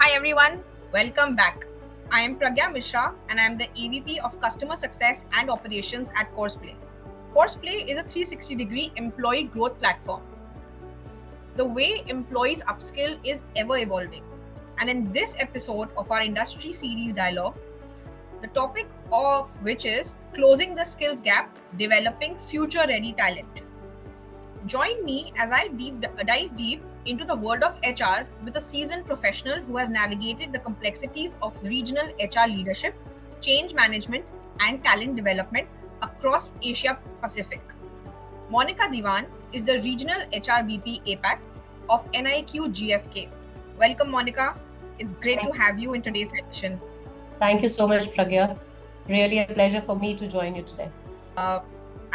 Hi everyone, welcome back. I am Pragya Mishra and I am the EVP of Customer Success and Operations at Courseplay. Courseplay is a 360-degree employee growth platform. The way employees upskill is ever evolving. And in this episode of our industry series dialogue, the topic of which is closing the skills gap, developing future ready talent. Join me as I dive deep into the world of HR with a seasoned professional who has navigated the complexities of regional HR leadership, change management, and talent development across Asia Pacific. Monica Diwan is the regional HR VP APAC of NIQ GFK. Welcome, Monica. It's great to have you in today's session. Thank you so much, Pragya. Really a pleasure for me to join you today.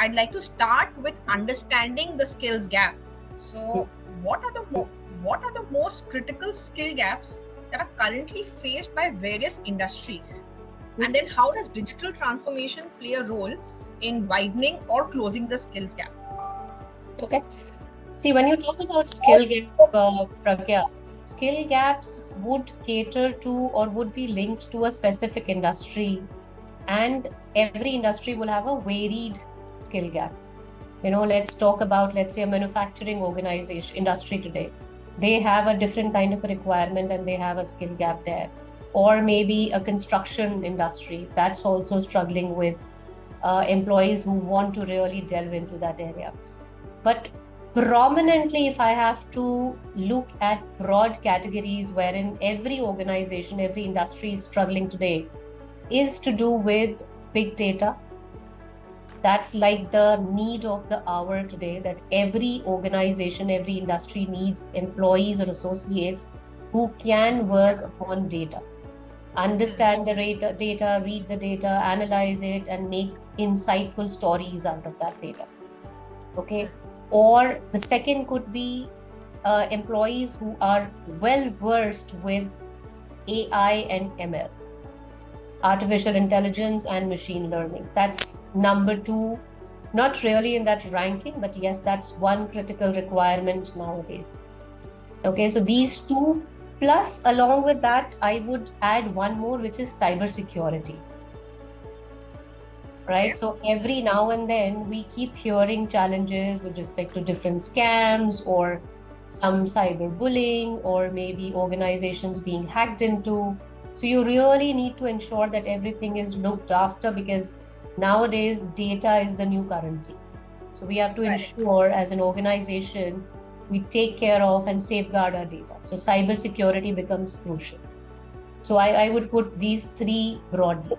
I'd like to start with understanding the skills gap. So, what are the most critical skill gaps that are currently faced by various industries? And then how does digital transformation play a role in widening or closing the skills gap? Okay. See, when you talk about skill gap, Pragya, skill gaps would cater to or would be linked to a specific industry, and every industry will have a varied skill gap. Let's talk about, let's say, a manufacturing organization industry today. They have a different kind of a requirement and they have a skill gap there. Or maybe a construction industry that's also struggling with employees who want to really delve into that area. But prominently, if I have to look at broad categories wherein every organization, every industry is struggling today, is to do with big data. That's like the need of the hour today, that every organization, every industry needs employees or associates who can work upon data, understand the data, read the data, analyze it, and make insightful stories out of that data. Okay. Or the second could be employees who are well versed with AI and ML, artificial intelligence and machine learning. That's number two, not really in that ranking, but yes, that's one critical requirement nowadays. Okay, so these two, plus along with that, I would add one more, which is cybersecurity. Right? So every now and then we keep hearing challenges with respect to different scams or some cyberbullying or maybe organizations being hacked into. So you really need to ensure that everything is looked after, because nowadays data is the new currency. So we have to ensure as an organization we take care of and safeguard our data. So cybersecurity becomes crucial. So I would put these three broadly.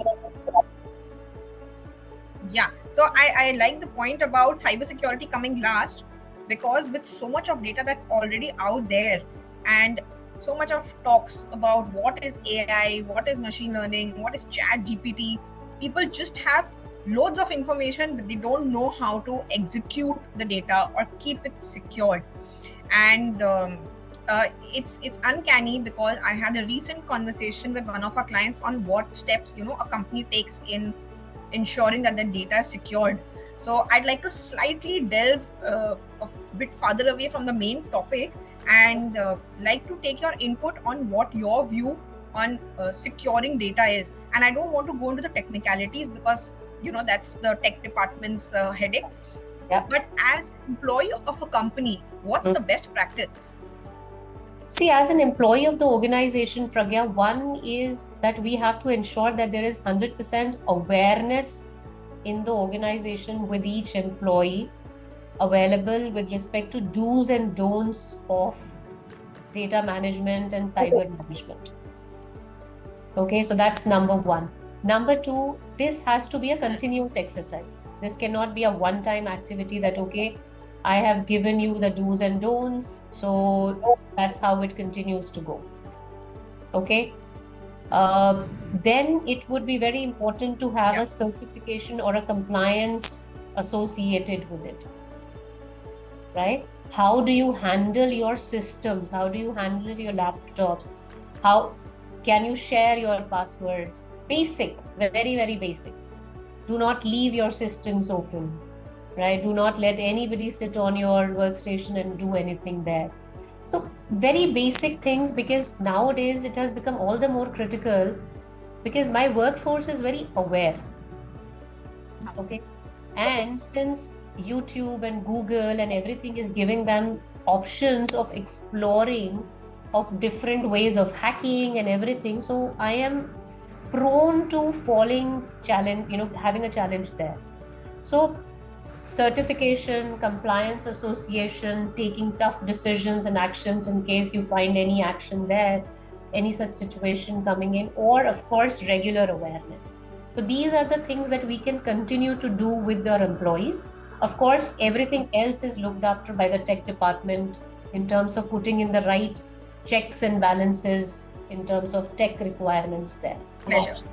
Yeah, so I like the point about cybersecurity coming last, because with so much of data that's already out there and so much of talks about what is AI, what is machine learning, what is chat GPT, people just have loads of information but they don't know how to execute the data or keep it secured. And it's uncanny, because I had a recent conversation with one of our clients on what steps a company takes in ensuring that the data is secured. So I'd like to slightly delve a bit further away from the main topic and like to take your input on what your view on securing data is. And I don't want to go into the technicalities, because that's the tech department's headache. Yeah. But as employee of a company, what's the best practice? See, as an employee of the organization, Pragya, one is that we have to ensure that there is 100% awareness in the organization with each employee available with respect to do's and don'ts of data management and cyber management. Okay, so that's number one. Number two, this has to be a continuous exercise. This cannot be a one-time activity that, okay, I have given you the do's and don'ts, so that's how it continues to go. Okay. Then it would be very important to have a certification or a compliance associated with it. Right? How do you handle your systems? How do you handle your laptops? How can you share your passwords? Basic, very, very basic. Do not leave your systems open. Right? Do not let anybody sit on your workstation and do anything there. So Very basic things, because nowadays it has become all the more critical because my workforce is very aware. Okay. And since YouTube and Google and everything is giving them options of exploring of different ways of hacking and everything, so I am prone to falling challenge, having a challenge there. So certification, compliance association, taking tough decisions and actions in case you find any action there, any such situation coming in, or of course regular awareness. So these are the things that we can continue to do with our employees. Of course, everything else is looked after by the tech department in terms of putting in the right checks and balances in terms of tech requirements there. Pleasure.